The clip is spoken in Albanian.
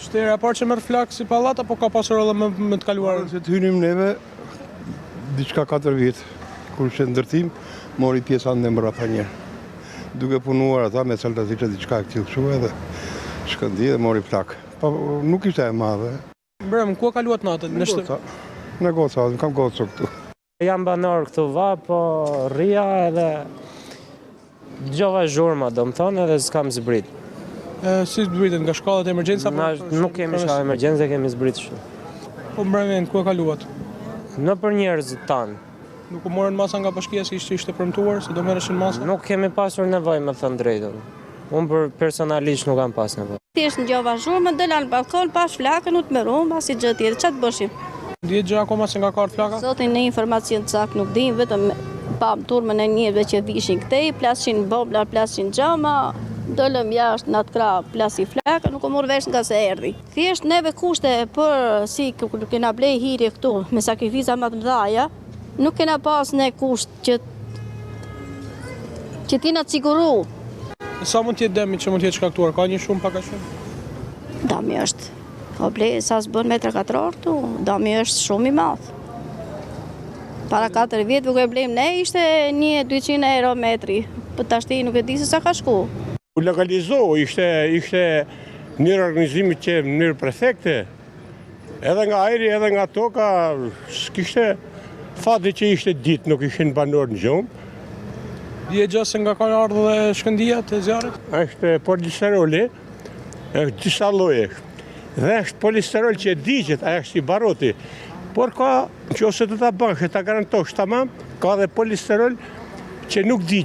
Shtera parë që merr flak si pallat apo ka pasur edhe më të kaluar? Se të hynim neve, diçka 4 vjet, kur ishte ndërtim, mori pjesa në mbrapa një. Duke punuar ata me saltazitë diçka këtu kështu edhe shkëndi dhe mori flak. Po nuk ishte e madhe. Brem, ku e kaluat natën? Në Goca, kam Gocë këtu. Jam banor këtu va, po rria edhe gjova zhurma, do më thonë, edhe s'kam zbrit. Si zbritën, nga shkallat e emergjenca? Nuk kemi shkallë emergjenca, kemi zbrit shumë. Po mbremen, ku e kaluat? Në për njerëzit tanë. Nuk u morën masa nga bashkia si ishte premtuar, se do merreshin masa? Nuk kemi pasur nevojë, me thënë drejtën. Unë për personalisht nuk kam pas nevojë. Thjesht në gjova zhurmë, dëla në balkon, pas flakën, u të merum, as i gjë tjetër, ç'a të bëshim? Dihet gjë akoma se nga ka ardhur flaka? Zotin në informacion të saktë nuk dim, vetëm pam turmën e njerëzve që vishin këtej, plashin bobla, plashin xhama, dolëm jashtë në atë krah, plasi flaka, nuk u mor vesh nga se erdhi. Thjesht neve kushte për si kena blej hiri këtu me sakrifica më të mëdha, nuk kena pas ne kusht që t'jena të siguru. Sa mund t'jetë demi që mund t'jetë shkaktuar? Ka një shumë pak a shumë? Dami është, o blej sa s'bën metra katror tu, dami është shumë i madh. Para 4 vjetëve kur e blejmë ne ishte 1.200 euro metri, për tashti nuk e di se sa ka shku. U legalizohu, ishte një organizimi që në mënyrë prefekte, edhe nga ajri, edhe nga toka, s'kishte fati që ishte ditë, nuk ishin banor në gjumë. Dje gjë se nga ka ardhur dhe shkëndia të zjarrit? Është polisteroli, është disa lloje. Dhe është polisterol që digjet, është i baroti. Por ka, nëse do ta bësh, ta garantosh tamam, ka dhe polisterol që nuk digjet.